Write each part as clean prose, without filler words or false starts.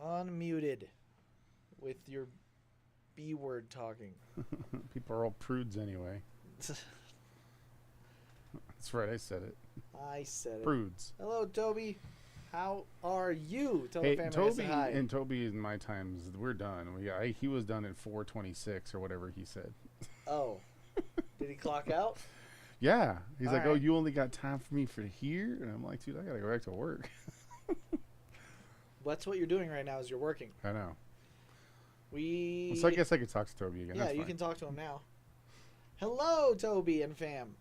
Unmuted with your B word talking. People are all prudes anyway. That's right, I said it. I said it. Prudes. Hello, Toby. How are you? Tell Hey, the family I Toby said hi. and Toby in my times, we're done. He was done at 4:26 or whatever he said. Oh. Did he clock out? Yeah. He's All like, right. oh, you only got time for me for here? And I'm like, dude, I got to go back to work. That's what you're doing right now is you're working. I know. We... So I guess I could talk to Toby again. Yeah, That's you fine. can talk to him now. Hello, Toby and fam.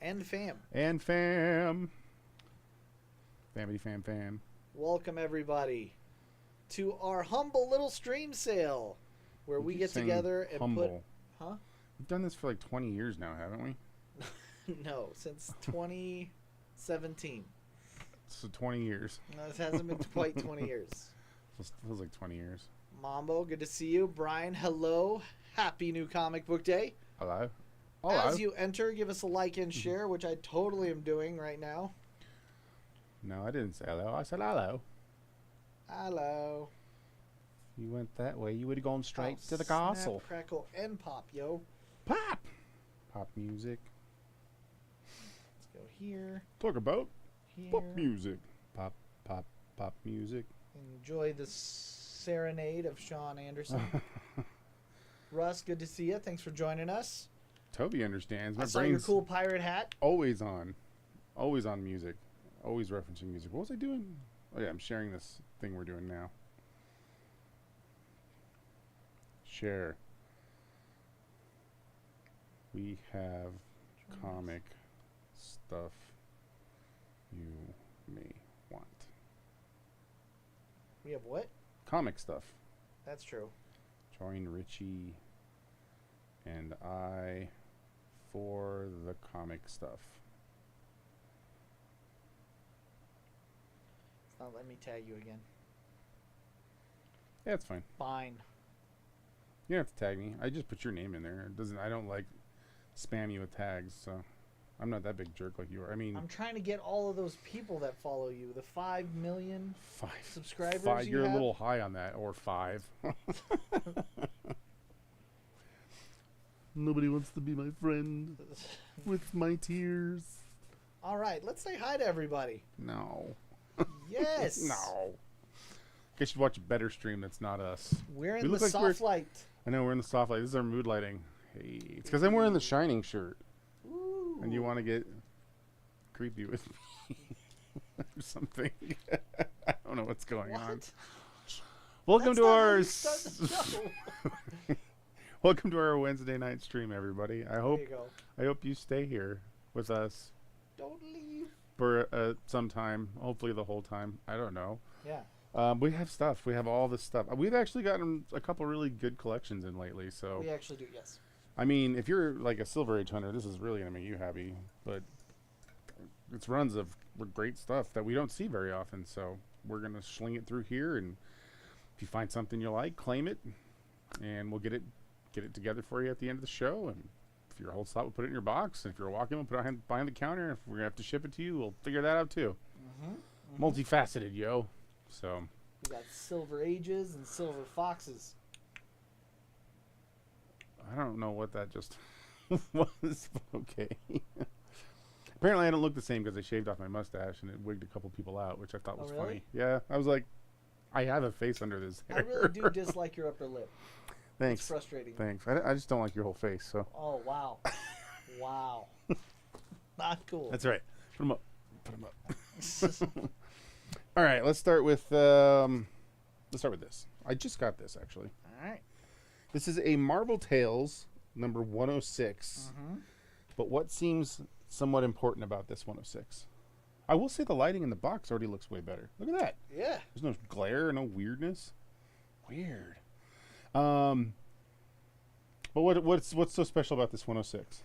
And fam. And fam. Family fam. Welcome, everybody, to our humble little stream sale where we keep get saying together and humble. Huh? We've done this for like 20 years now, haven't we? No, since 2017. So 20 years. No, this hasn't been quite 20 years. Feels like 20 years. Mambo, good to see you. Brian, hello. Happy new comic book day. Hello. As you enter, give us a like and share, which I totally am doing right now. No, I didn't say hello. I said hello. Hello. You went that way. You would have gone straight to the snap, castle. Crackle, and pop, yo. Pop! Pop music. Let's go here. Talk about Here. pop music. Pop, pop, pop music. Enjoy the serenade of Sean Anderson. Russ, good to see you. Thanks for joining us. Toby understands. My I saw your brain's cool pirate hat. always on. Always on music. Always referencing music. What was I doing? Oh, yeah, I'm sharing this thing we're doing now. Share. We have comic stuff you may want. We have what? Comic stuff. That's true. Join Richie and I for the comic stuff. It's not letting me tag you again. Yeah, it's fine. Fine. You don't have to tag me. I just put your name in there. It doesn't. I don't like spam you with tags, so I'm not that big jerk like you are. I mean, I'm trying to get all of those people that follow you. The 5 million 5 subscribers 5. you You're have? a little high on that, or 5. Nobody wants to be my friend with my tears. All right, let's say hi to everybody. No. Yes. No. Guess you should watch a better stream that's not us. We're We in the look like soft light. I know, we're in the soft light. This is our mood lighting. Hey, it's because I'm wearing the Shining shirt. Ooh. And you want to get creepy with me or something. I don't know what's going on. That's Welcome to not our how you start the show. welcome to our Wednesday night stream, everybody. I hope There you go. you stay here with us Don't leave. for some time. Hopefully the whole time. I don't know. Yeah. We have stuff. We have all this stuff. We've actually gotten a couple really good collections in lately. So We actually do, yes. I mean, if you're like a Silver Age hunter, this is really going to make you happy. But it's runs of great stuff that we don't see very often. So we're going to sling it through here. And if you find something you like, claim it. And we'll get it together for you at the end of the show. And if you're a whole slot, we'll put it in your box. And if you're walking, we'll put it behind the counter. If we're going to have to ship it to you, we'll figure that out too. Mm-hmm. Multifaceted, yo. So We got Silver Ages and Silver Foxes. I don't know what that just was. Okay. Apparently, I don't look the same because I shaved off my mustache and it wigged a couple people out, which I thought was really? funny. Yeah, I was like, I have a face under this hair. I really do dislike your upper lip. Thanks. It's frustrating. Thanks. I just don't like your whole face. So Oh, wow. Wow. Not cool. that's right. Put them up. Put them up. All right. Let's start with this. I just got this actually. All right. This is a Marvel Tales number 106. Mm-hmm. But what seems somewhat important about this 106? I will say the lighting in the box already looks way better. Look at that. Yeah. There's no glare, no weirdness. Weird. But what's so special about this 106?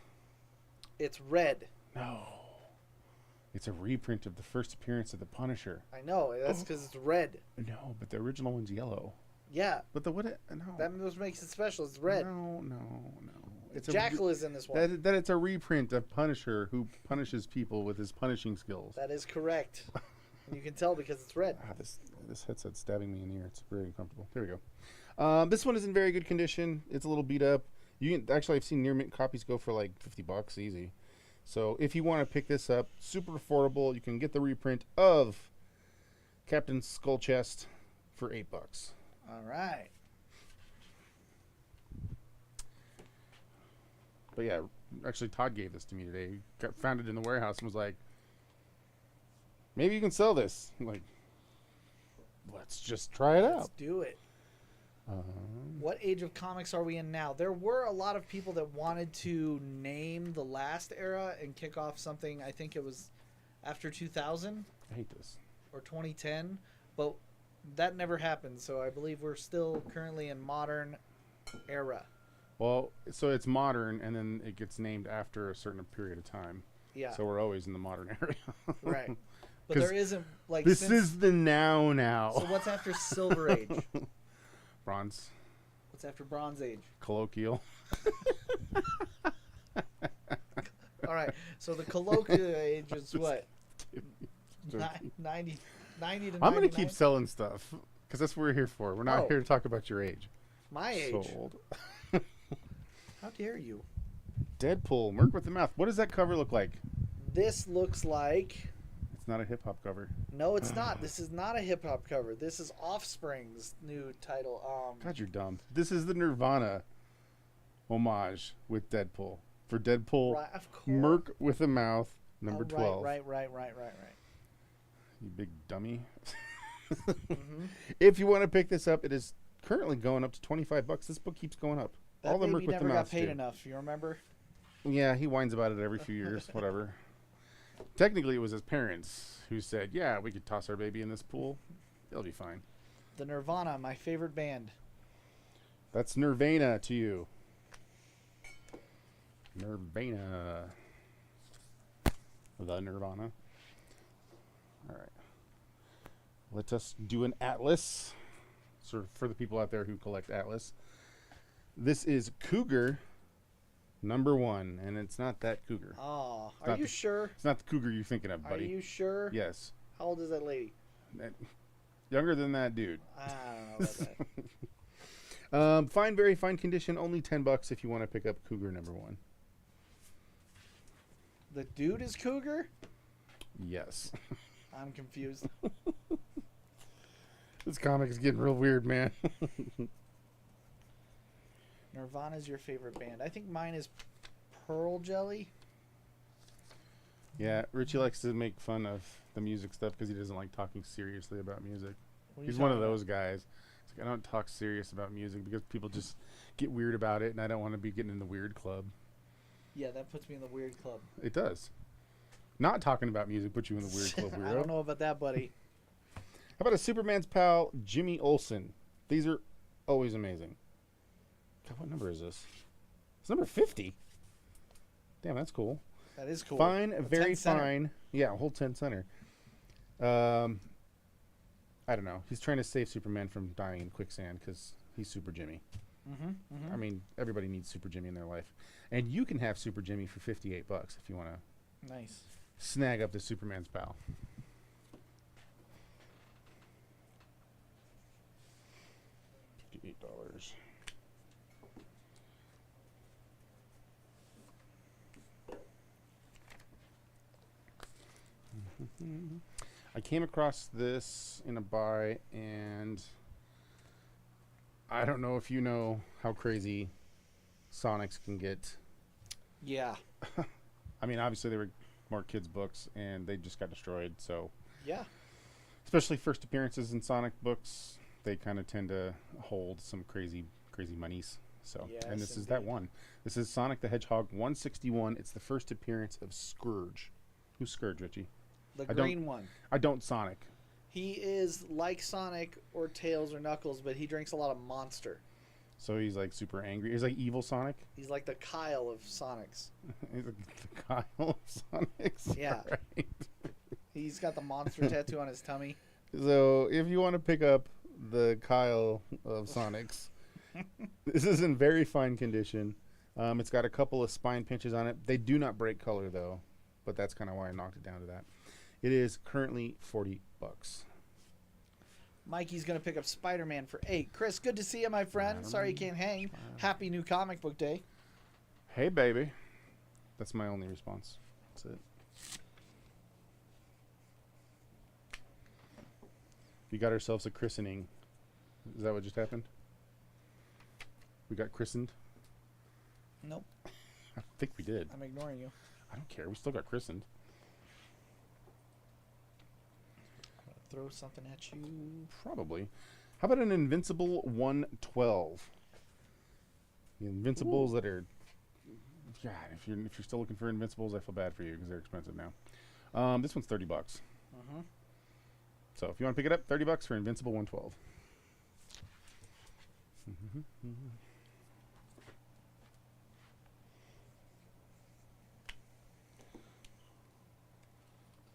It's red. No. It's a reprint of the first appearance of the Punisher. I know. That's because it's red. No, but the original one's yellow. Yeah. But no. That makes it special. It's red. No. Jackal is in this one. That it's a reprint of Punisher who punishes people with his punishing skills. That is correct. And you can tell because it's red. This headset's stabbing me in the ear. It's very uncomfortable. There we go. This one is in very good condition. It's a little beat up. You can actually, I've seen near mint copies go for like $50 easy. So if you want to pick this up, super affordable. You can get the reprint of Captain Skull Chest for $8. All right. But yeah, actually Todd gave this to me today. Found it in the warehouse and was like, maybe you can sell this. I'm like, let's just try it Let's out. do it. What age of comics are we in now? There were a lot of people that wanted to name the last era and kick off something. I think it was after 2000 I hate this. or 2010, but that never happened. So I believe we're still currently in modern era. Well, so it's modern, and then it gets named after a certain period of time. Yeah. So we're always in the modern area. Right. But there isn't like this is the now. So what's after Silver Age? Bronze. What's after Bronze Age? Colloquial. All right. So the colloquial age is what? 90 to 99? I'm going to keep selling stuff because that's what we're here for. We're not here to talk about your age. My age. Sold. How dare you? Deadpool, Merc with the Mouth. What does that cover look like? This looks like... It's not a hip-hop cover. No, it's not. This is not a hip-hop cover. This is Offspring's new title. God, you're dumb. This is the Nirvana homage with Deadpool. For Deadpool, right, of course. Merc with a Mouth, number 12. Right. You big dummy. Mm-hmm. If you want to pick this up, it is currently going up to $25. This book keeps going up. That All the baby Merc with never the got Mouth paid do. enough. You remember? Yeah, he whines about it every few years. Whatever. Technically, it was his parents who said, "Yeah, we could toss our baby in this pool. It'll be fine." The Nirvana, my favorite band. That's Nirvana to you. Nirvana. The Nirvana. All right. Let us do an atlas. Sort of for the people out there who collect atlas. This is Cougar number 1, and it's not that Cougar. Oh, are you sure? It's not the Cougar you're thinking of, buddy. Are you sure? Yes. How old is that lady? Younger than that dude. I don't know about that. Fine, very fine condition. Only $10 if you want to pick up Cougar number 1. The dude is Cougar? Yes. I'm confused. This comic is getting real weird, man. Nirvana's your favorite band. I think mine is Pearl Jelly. Yeah, Richie likes to make fun of the music stuff because he doesn't like talking seriously about music. What are you He's one of talking those guys. It's like, I don't talk serious about music because people just get weird about it, and I don't want to be getting in the weird club. Yeah, that puts me in the weird club. It does. Not talking about music puts you in the weird club, weirdo. I don't know about that, buddy. How about a Superman's pal, Jimmy Olsen? These are always amazing. God, what number is this? It's number 50. Damn, that's cool. That is cool. Fine, A very 10 center. fine. Yeah, a whole 10 center. I don't know. He's trying to save Superman from dying in quicksand because he's Super Jimmy. I mean, everybody needs Super Jimmy in their life. And you can have Super Jimmy for $58 if you want to Nice. snag up the Superman's pal. $58. I came across this in a buy, and I don't know if you know how crazy Sonics can get. Yeah. I mean, obviously they were more kids' books, and they just got destroyed. So, Yeah. especially first appearances in Sonic books, they kind of tend to hold some crazy monies. So, Yes, and this is that indeed. one. This is Sonic the Hedgehog 161. It's the first appearance of Scourge. Who's Scourge, Richie? The I don't- green one. I don't Sonic. He is like Sonic or Tails or Knuckles, but he drinks a lot of Monster. So he's like super angry. He's like evil Sonic. He's like the Kyle of Sonics. He's like the Kyle of Sonics. Yeah. Right. He's got the monster tattoo on his tummy. So if you want to pick up the Kyle of Sonics, this is in very fine condition. It's got a couple of spine pinches on it. They do not break color though, but that's kind of why I knocked it down to that. It is currently $40. Mikey's going to pick up Spider-Man for 8. Chris, good to see you, my friend. Sorry you can't hang. Happy new comic book day. Hey, baby. That's my only response. That's it. We got ourselves a christening. Is that what just happened? We got christened? Nope. I think we did. I'm ignoring you. I don't care. We still got christened. Throw something at you. Probably. How about an Invincible 112? The Invincibles that are... God, if you're still looking for Invincibles, I feel bad for you because they're expensive now. This one's $30. So if you want to pick it up, $30 for Invincible 112.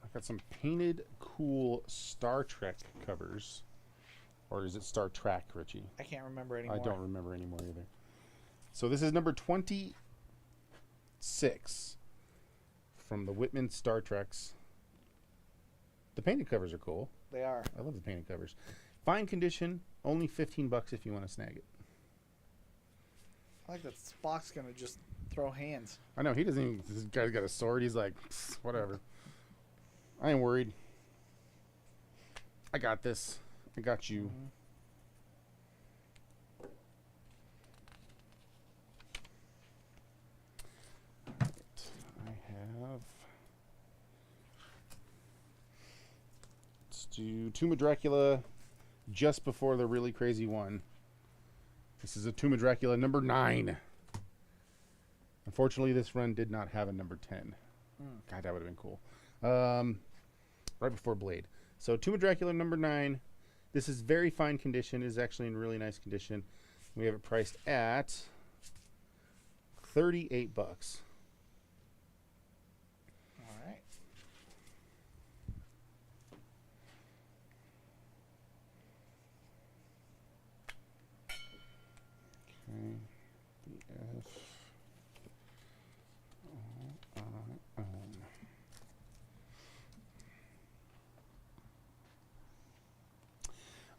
I've got some painted, cool Star Trek covers. Or is it Star Trek, Richie? I can't remember anymore. I don't remember anymore either. So this is number 26 from the Whitman Star Treks. The painted covers are cool. They are. I love the painted covers. Fine condition, only $15 if you want to snag it. I like that Spock's going to just throw hands. I know, he doesn't even... This guy's got a sword. He's like, whatever. I ain't worried. I got this. I got you. Let's do Tomb of Dracula just before the really crazy one. This is a Tomb of Dracula number 9. Unfortunately, this run did not have a number 10. God, that would have been cool. Right before Blade. So Tomb of Dracula number 9. This is very fine condition. It is actually in really nice condition. We have it priced at $38. All right. Okay. BF.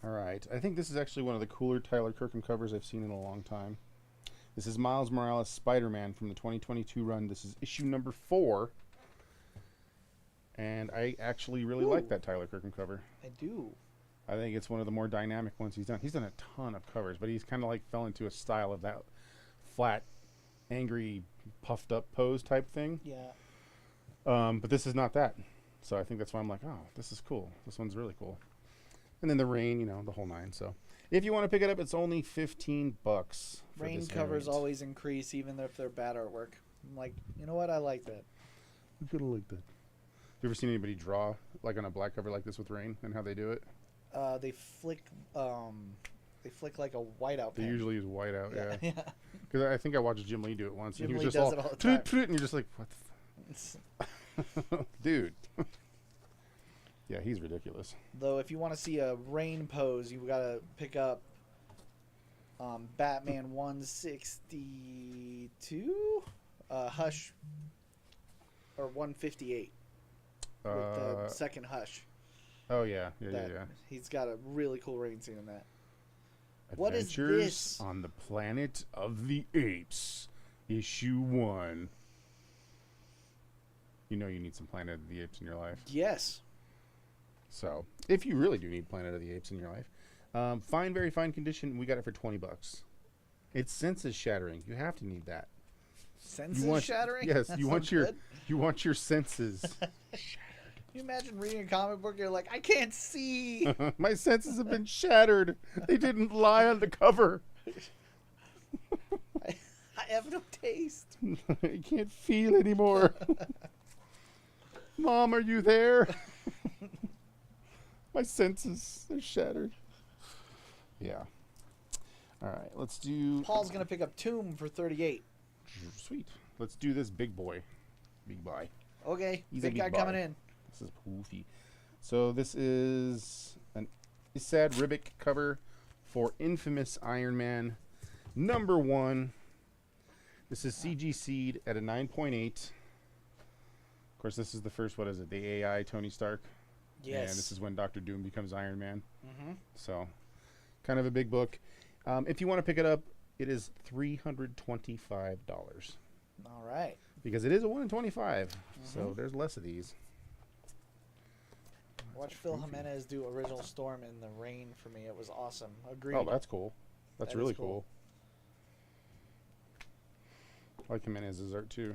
All right. I think this is actually one of the cooler Tyler Kirkham covers I've seen in a long time. This is Miles Morales Spider-Man from the 2022 run. This is issue number 4. And I actually really like that Tyler Kirkham cover. I do. I think it's one of the more dynamic ones he's done. He's done a ton of covers, but he's kind of like fell into a style of that flat, angry, puffed up pose type thing. Yeah. But this is not that. So I think that's why I'm like, oh, this is cool. This one's really cool. And then the rain, you know, the whole 9. So if you want to pick it up, it's only $15. Rain covers always increase, even if they're bad artwork. I'm like, you know what? I like that. I could have liked that. You ever seen anybody draw like on a black cover like this with rain and how they do it? They flick like a whiteout pen. They usually use whiteout, yeah. Yeah. Because I think I watched Jim Lee do it once. Jim and he was Lee just does all, it all the time. and you're just like, what the dude. Yeah, he's ridiculous. Though, if you want to see a rain pose, you've got to pick up Batman 162, Hush, or 158 with the second Hush. Oh, yeah. Yeah. He's got a really cool rain scene in that. Adventures What is this? on the Planet of the Apes, issue 1. You know you need some Planet of the Apes in your life. Yes. So, if you really do need Planet of the Apes in your life, fine, very fine condition. We got it for $20. It's senses shattering. You have to need that. Senses shattering? Yes, That you want sounds your senses shattered. Can you imagine reading a comic book? You're like, I can't see. My senses have been shattered. They didn't lie on the cover. I have no taste. I can't feel anymore. Mom, are you there? My senses are shattered. Yeah. All right, let's do... Paul's going to pick up Tomb for 38. Sweet. Let's do this big boy. Big boy. Okay, He's big a guy big boy. coming in. This is poofy. So this is an Isad Ribic cover for Infamous Iron Man number 1. This is CG Seed at a 9.8. course, this is the first, what is it, the AI Tony Stark? Yes. And this is when Doctor Doom becomes Iron Man. Mm-hmm. So, kind of a big book. If you want to pick it up, it is $325. All right. Because it is a 1 in 25. So, there's less of these. Watch Phil Jimenez do Original Storm in the rain for me. It was awesome. Agreed. Oh, that's cool. That's That really is cool. I like Jimenez's art, too.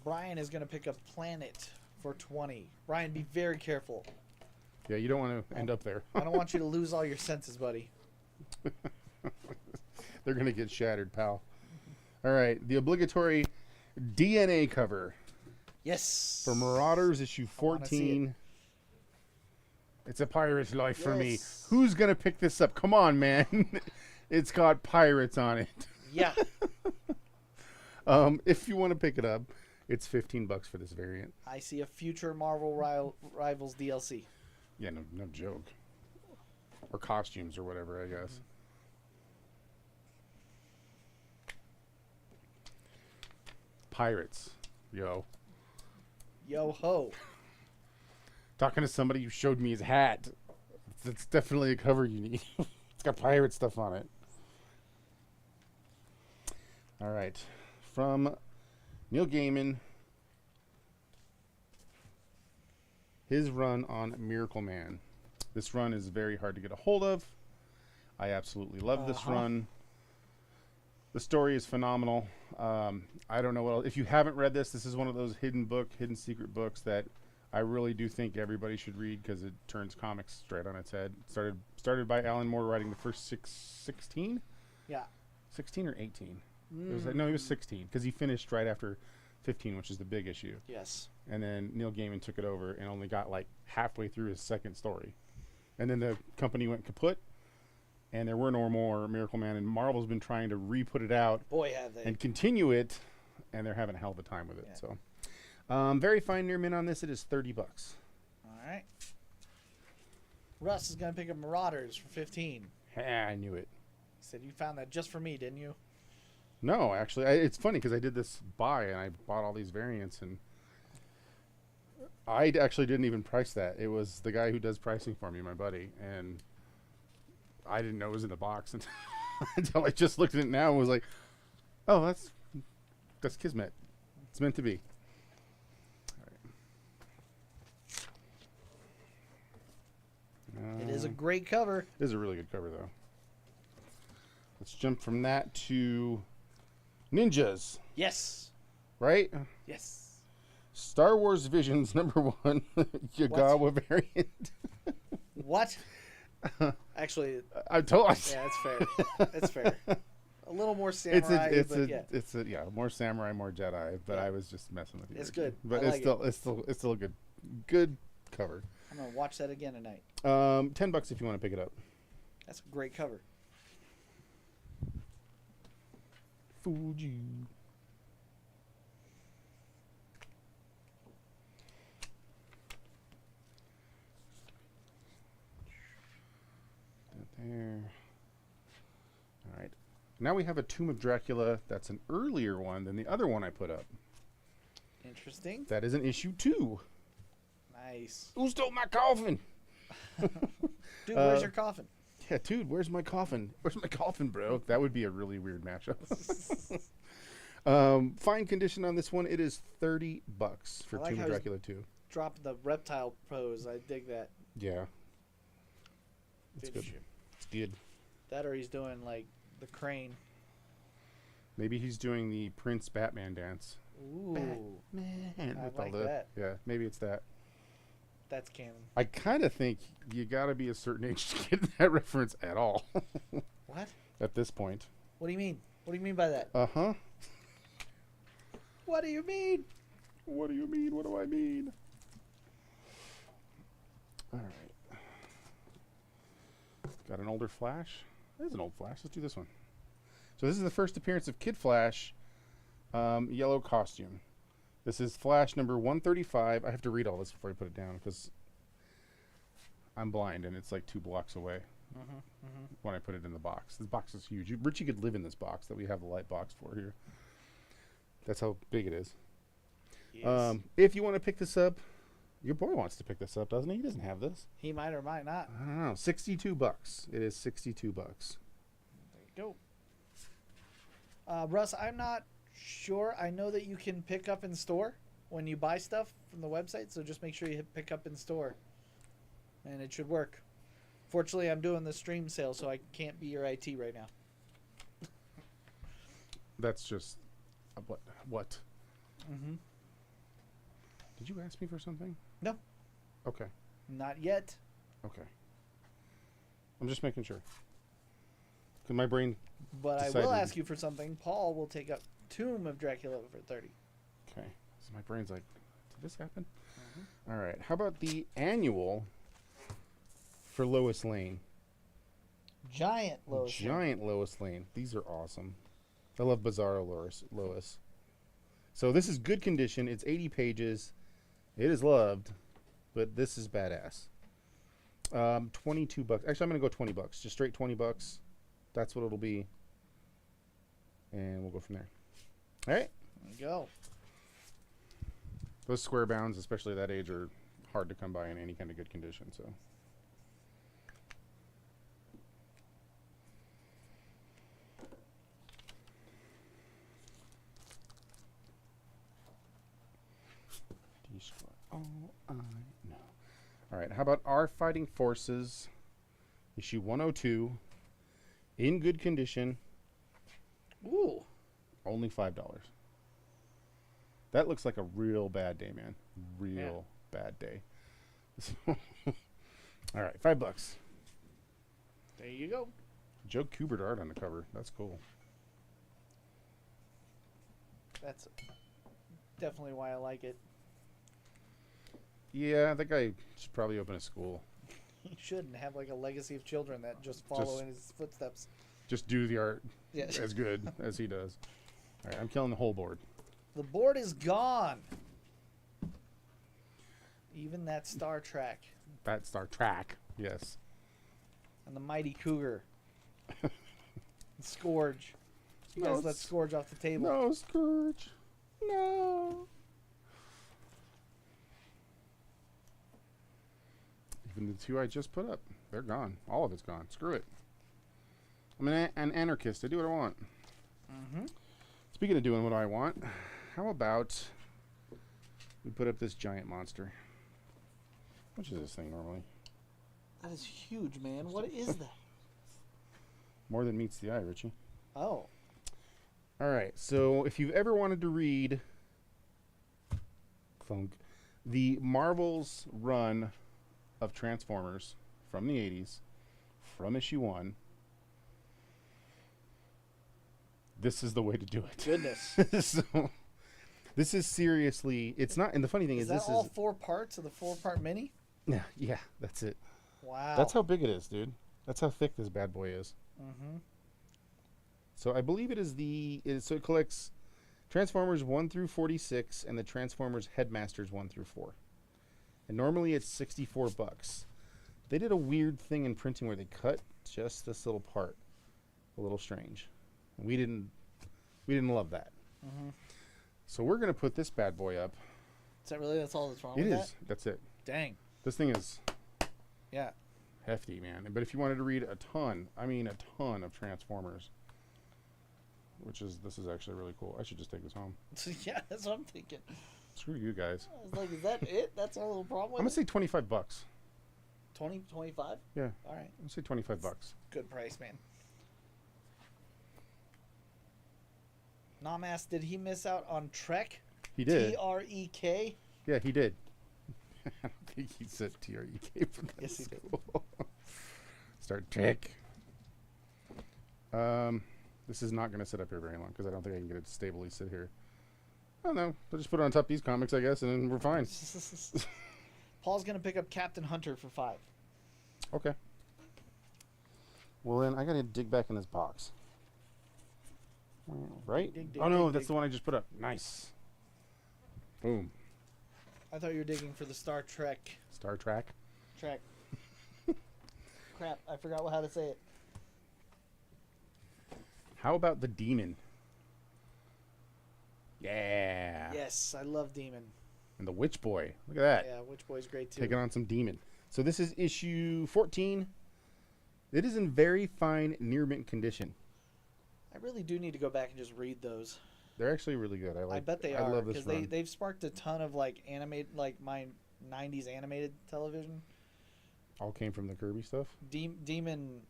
Brian is going to pick up Planet for 20. Brian, be very careful. Yeah, you don't want to end up there. I don't want you to lose all your senses, buddy. They're going to get shattered, pal. All right, the obligatory DNA cover Yes. for Marauders issue wanna see 14. It's a pirate's life for me. Yes. Who's going to pick this up? Come on, man. It's got pirates on it. Yeah. If you want to pick it up, it's $15 for this variant. I see a future Marvel Rivals DLC. Yeah, no joke. Or costumes or whatever, I guess. Pirates. Yo. Yo ho. Talking to somebody who showed me his hat. It's definitely a cover you need. It's got pirate stuff on it. All right. From Neil Gaiman. His run on Miracle Man. This run is very hard to get a hold of. I absolutely love this run. The story is phenomenal. I don't know what else. If you haven't read this, this is one of those hidden secret books that I really do think everybody should read because it turns comics straight on its head. Started by Alan Moore writing the first 16? Yeah. 16 or 18? No, he was 16 because he finished right after 15, which is the big issue. Yes. And then Neil Gaiman took it over and only got like halfway through his second story. And then the company went kaput, and there were no more Miracle Man, and Marvel's been trying to re-put it out Boy, have they. and continue it, and they're having a hell of a time with it. Yeah. So, very fine near mint on this. It is $30. All right. Russ is going to pick up Marauders for 15. I knew it. He said you found that just for me, didn't you? No, actually, it's funny because I did this buy, and I bought all these variants, and I actually didn't even price that. It was the guy who does pricing for me, my buddy, and I didn't know it was in the box until I just looked at it now and was like, oh, that's Kismet. It's meant to be. All right. It is a great cover. It is a really good cover, though. Let's jump from that to Ninjas, Yes. right? Yes. Star Wars Visions #1, Yagawa variant. What? Actually, I told. yeah, it's fair. It's fair. A little more samurai, It's more samurai, more Jedi. But Yeah. I was just messing with you. It's good. But I like it's still a good cover. I'm gonna watch that again tonight. $10 if you want to pick it up. That's a great cover. Fuji. There. All right. Now we have a Tomb of Dracula. That's an earlier one than the other one I put up. Interesting. That is an issue 2. Nice. Who stole my coffin? Dude, where's your coffin? Yeah, dude, where's my coffin? Where's my coffin, bro? That would be a really weird matchup. Fine condition on this one. It is $30 for I like Tomb how of he's- Dracula 2. Drop the reptile pose. I dig that. Yeah. It's Good good. shit. It's good. That or he's doing like the crane. Maybe he's doing the Prince Batman dance. Ooh. Man, I with like all the, that. Yeah, maybe it's that. That's canon. I kind of think you got to be a certain age to get that reference at all. What? At this point. What do you mean? What do you mean by that? Uh-huh. What do you mean? What do you mean? What do I mean? All right. Got an older Flash. There's an old Flash. Let's do this one. So this is the first appearance of Kid Flash, yellow costume. This is Flash number 135. I have to read all this before I put it down because I'm blind and it's like 2 blocks away when I put it in the box. This box is huge. Richie could live in this box that we have the light box for here. That's how big it is. Yes. If you want to pick this up, your boy wants to pick this up, doesn't he? He doesn't have this. He might or might not. I don't know. $62. It is $62. There you go. Russ, I'm not sure. I know that you can pick up in store when you buy stuff from the website, so just make sure you hit pick up in store, and it should work. Fortunately, I'm doing the stream sale, so I can't be your IT right now. That's just what? Mm-hmm. Did you ask me for something? No. Okay. Not yet. Okay. I'm just making sure. Because my brain. But decided. I will ask you for something. Paul will take up Tomb of Dracula for 30. Okay. So my brain's like, did this happen? Mm-hmm. All right. How about the annual for Lois Lane? Giant Lois Lane. Giant Lois Lane. These are awesome. I love Bizarro Lois. So this is good condition. It's 80 pages. It is loved, but this is badass. $22. Actually, I'm gonna go $20. Just straight $20. That's what it'll be, and we'll go from there. All right. There you go. Those square bounds, especially at that age, are hard to come by in any kind of good condition. So. Oh, I know. All right. How about Our Fighting Forces, issue 102, in good condition. Ooh. Only $5. That looks like a real bad day, man. Real bad day. All right, $5. There you go. Joe Kubert art on the cover. That's cool. That's definitely why I like it. Yeah, that guy should probably open a school. He shouldn't have like a legacy of children that just follow in his footsteps. Just do the art Yes. as good as he does. All right, I'm killing the whole board. The board is gone. Even that Star Trek. That Star Trek, yes. And the Mighty Cougar. And Scourge. You guys let Scourge off the table. No, Scourge. No. Even the two I just put up, they're gone. All of it's gone. Screw it. I'm an anarchist. I do what I want. Mm-hmm. Speaking of doing what I want, how about we put up this giant monster? How much is this thing normally? That is huge, man. What is that? More than meets the eye, Richie. Oh. All right. So if you've ever wanted to read the Marvel's run of Transformers from the 80s, from issue 1, this is the way to do it. Goodness. So, this is seriously, it's not, and the funny thing is that this all is 4 parts of the 4-part mini? yeah, that's it. Wow. That's how big it is, dude. That's how thick this bad boy is. Mm-hmm. So I believe it is so it collects Transformers 1 through 46 and the Transformers Headmasters 1 through 4. And normally it's $64. They did a weird thing in printing where they cut just this little part. A little strange. We didn't love that. Mm-hmm. So we're going to put this bad boy up. Is that really, that's all that's wrong It with is. that? That's it. Dang. This thing is Yeah. hefty, man. But if you wanted to read a ton of Transformers, this is actually really cool. I should just take this home. Yeah, that's what I'm thinking. Screw you guys. I was like, is that it? That's our little problem with I'm going to say $25. 20, 25? Yeah. All right. I'm going to say $25. Good price, man. Namas, did he miss out on Trek? He did. T-R-E-K? Yeah, he did. I don't think he said T-R-E-K. But Yes, he did. cool. Star Trek. This is not going to sit up here very long because I don't think I can get it to stably sit here. I don't know. I'll just put it on top of these comics, I guess, and then we're fine. Paul's going to pick up Captain Hunter for 5. Okay. Well, then I got to dig back in this box. Right? Dig, oh, no, dig, that's dig. the one I just put up. Nice. Boom. I thought you were digging for the Star Trek. Star Trek. Trek. Crap, I forgot how to say it. How about the Demon? Yeah. Yes, I love Demon. And the Witch Boy. Look at that. Yeah, Witch Boy's great too. Taking on some Demon. So this is issue 14. It is in very fine near mint condition. I really do need to go back and just read those. They're actually really good. I bet they I are, love this because run. they've sparked a ton of like animated, like my 90s animated television. All came from the Kirby stuff. Demon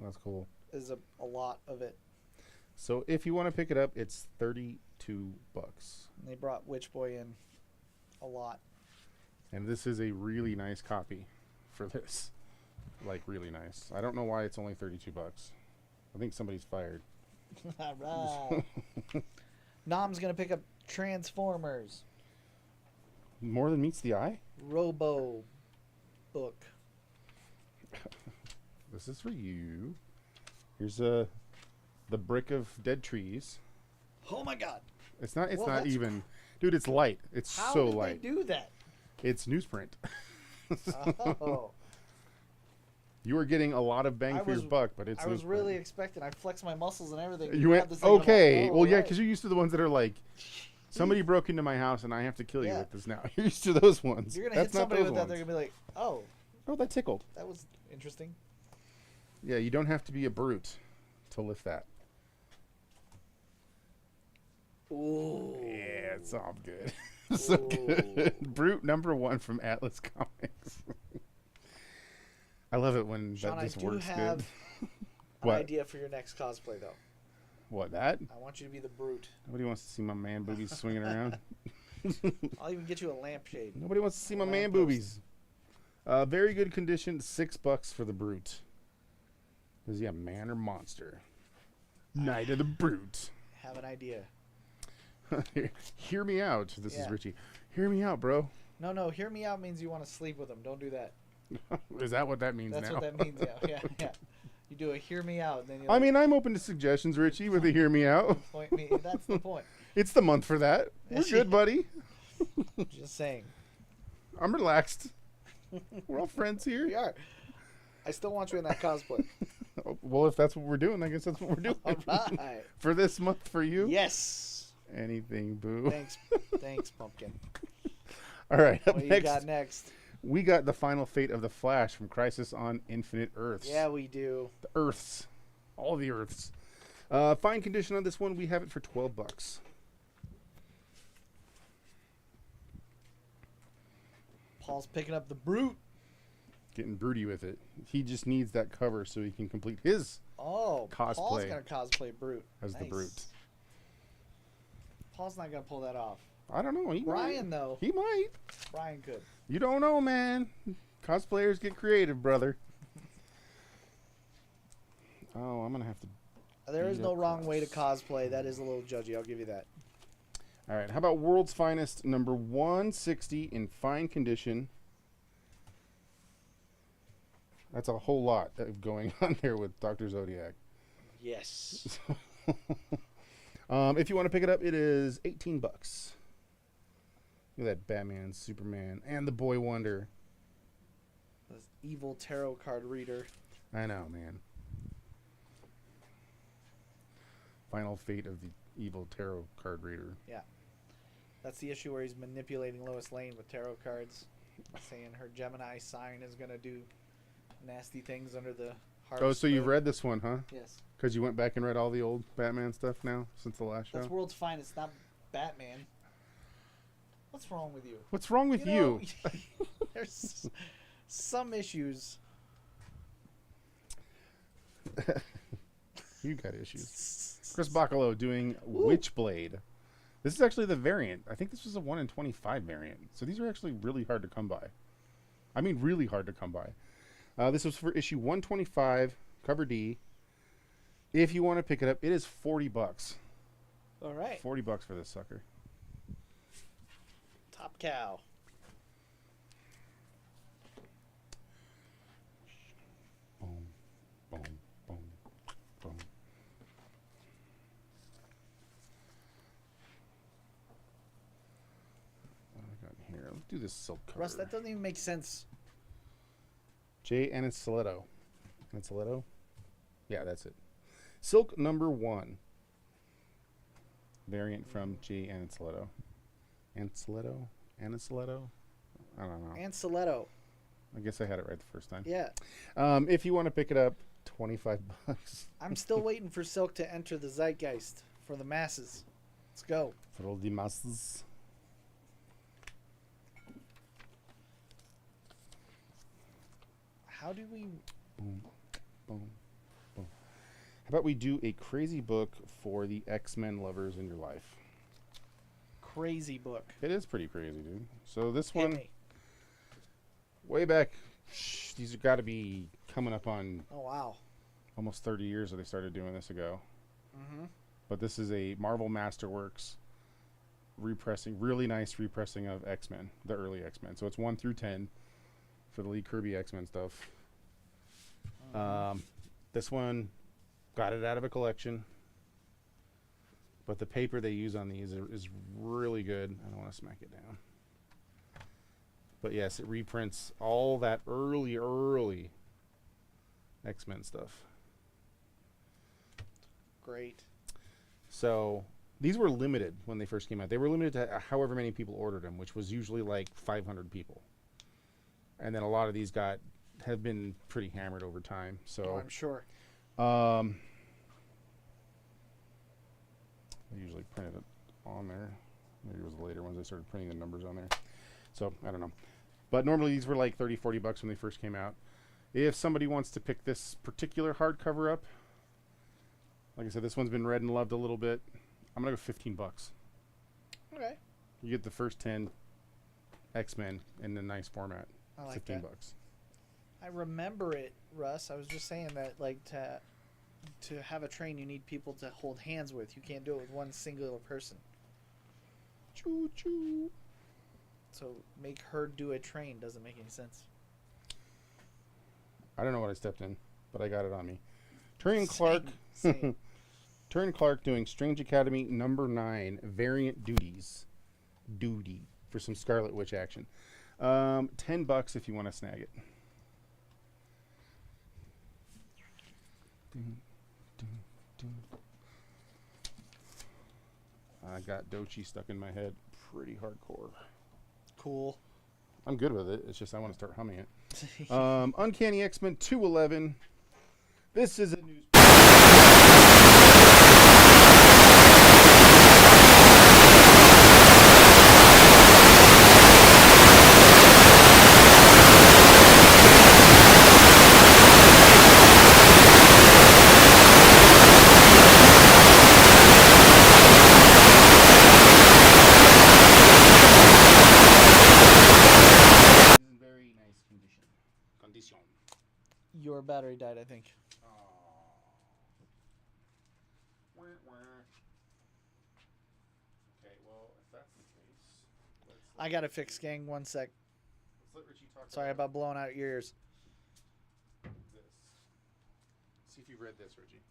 That's cool. is a lot of it. So if you want to pick it up, it's $32. And they brought Witch Boy in a lot. And this is a really nice copy for this. Like, really nice. I don't know why it's only $32. I think somebody's fired. All right. Nom's gonna pick up Transformers More than meets the eye? Robo book. This is for you. Here's the brick of dead trees. Oh my God! It's not Well, not that's even. Dude, it's light. It's How so did light. they do that? It's newsprint. Oh, You are getting a lot of bang I for your was- buck, but it's I was newsprint. really expecting. I flexed my muscles and everything. You grabbed went this thing and I'm okay. like, oh, Well, yeah, right. because you're used to the ones that are like, somebody broke into my house and I have to kill you Yeah. with this now. You're used to those ones. You're gonna That's hit not somebody those with that. ones. They're gonna be like, "Oh, Oh, that tickled. that was interesting." Yeah, you don't have to be a brute to lift that. Ooh. Yeah, it's all good. So good. Brute #1 from Atlas Comics. I love it when Sean, that I just do works have good. an What? idea for your next cosplay, though. What, that? I want you to be the brute. Nobody wants to see my man boobies swinging around. I'll even get you a lampshade. Nobody wants to see my Lamp man post. boobies. Very good condition. $6 for the brute. Is he a man or monster? Night of the Brute. Have an idea. Hear me out. This Yeah. is Richie. Hear me out, bro. No. Hear me out means you want to sleep with him. Don't do that. Is that what that means That's now? what that means. Yeah. You do a hear me out, and then you. I mean, I'm open to suggestions, Richie, with a hear me out. point me. That's the point. It's the month for that. We're good, buddy. Just saying. I'm relaxed. We're all friends We here. are. I still want you in that cosplay. Oh, well, if that's what we're doing, I guess that's what we're doing. All right. For this month for you? Yes. Anything, boo. Thanks, Pumpkin. All right, up What you next, got next? we got the final fate of the Flash from Crisis on Infinite Earths. Yeah, we do. The Earths. All the Earths. Fine condition on this one. We have it for $12. Paul's picking up the brute. Getting broody with it. He just needs that cover so he can complete his Oh, Paul's Cosplay. gonna cosplay brute as the Nice. brute. Paul's not gonna pull that off. I don't know. He Brian might. though, He might. Brian could. You don't know, man. Cosplayers get creative, brother. Oh, I'm going to have to... There is Beat no up wrong way to Cross. cosplay. That is a little judgy. I'll give you that. All right. How about World's Finest number 160 in fine condition? That's a whole lot of going on there with Dr. Zodiac. Yes. If you want to pick it up, it is $18. Look at that Batman, Superman, and the Boy Wonder. This evil tarot card reader. I know, man. Final fate of the evil tarot card reader. That's the issue where he's manipulating Lois Lane with tarot cards, saying her Gemini sign is gonna do nasty things under the heart. Oh, so you've read this one, huh? Yes. Because you went back and read all the old Batman stuff now since the last show? That's World's Finest, not Batman. What's wrong with you? What's wrong with you? know, there's some issues. You got issues. Chris Bacalo doing Witchblade. This is actually the variant. I think this was a 1 in 25 variant. So these are actually really hard to come by. I mean, really hard to come by. This was for issue 125, cover D. If you want to pick it up, it is $40. All right. $40 for this sucker. Top cow. Boom, boom, boom, boom. What do I got here? Let's do this silk cover. Russ, that doesn't even make sense. J. Aniceletto. Aniceletto? Yeah, that's it. Silk number 1. Variant from J. Aniceletto. Anciletto? Aniceletto? I don't know. Anceletto. I guess I had it right the first time. Yeah. If you want to pick it up, $25. I'm still waiting for Silk to enter the zeitgeist for the masses. Let's go. For all the masses. How do we... Boom, boom, boom. How about we do a crazy book for the X-Men lovers in your life? Crazy book. It is pretty crazy, dude. So this Hit one, me. way back, these have got to be coming up on Oh, wow. almost 30 years that they started doing this ago. Mm-hmm. But this is a Marvel Masterworks repressing, really nice repressing of X-Men, the early X-Men. So it's 1 through 10 for the Lee Kirby X-Men stuff. This one, got it out of a collection. But the paper they use on these is really good. I don't want to smack it down. But yes, it reprints all that early X-Men stuff. Great. So these were limited when they first came out. They were limited to however many people ordered them, which was usually like 500 people. And then a lot of these have been pretty hammered over time. So Oh, I'm sure. They usually printed it on there. Maybe it was the later ones they started printing the numbers on there. So I don't know. But normally these were like $30-40 when they first came out. If somebody wants to pick this particular hardcover up, like I said, this one's been read and loved a little bit. I'm gonna go $15. Okay. You get the first 10 X-Men in a nice format. I like 15 that. bucks. I remember it, Russ. I was just saying that, like, to have a train, you need people to hold hands with. You can't do it with one singular person. Choo choo. So make her do a train doesn't make any sense. I don't know what I stepped in, but I got it on me. Turian Clark. Same. Turian Clark doing Strange Academy number 9 variant duties. Duty for some Scarlet Witch action. $10 if you want to snag it. I got Dochi stuck in my head pretty hardcore. Cool. I'm good with it. It's just I want to start humming it. Uncanny X-Men 211. This is a news. Very nice condition. Your battery died, I think. Okay, well, if that's the case, I got to fix, gang. 1 sec. let's let Richie talk Sorry about blowing out your ears. this. See if you read this, Richie.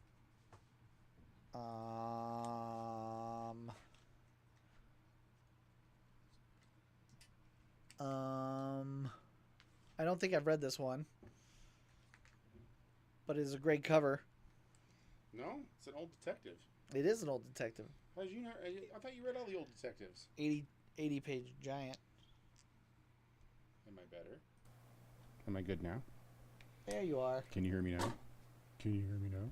I don't think I've read this one, but it is a great cover. No? It's an old detective. It is an old detective. How did you know? I thought you read all the old detectives. 80 page giant. Am I better? Am I good now? There you are. Can you hear me now? Can you hear me now?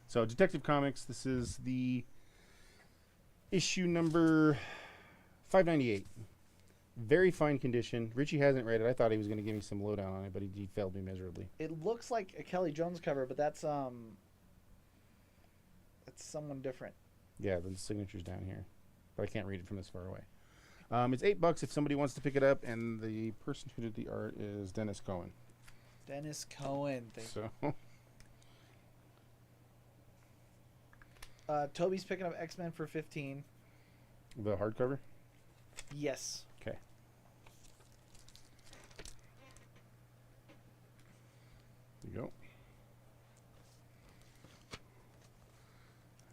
So, Detective Comics, this is the issue number 598. Very fine condition. Richie hasn't read it. I thought he was going to give me some lowdown on it, but he failed me miserably. It looks like a Kelly Jones cover, but that's someone different. Yeah, the signature's down here, but I can't read it from this far away. It's $8 if somebody wants to pick it up, and the person who did the art is Dennis Cohen. Dennis Cohen. So, Toby's picking up X-Men for 15. the hardcover? Yes. Okay. There you go.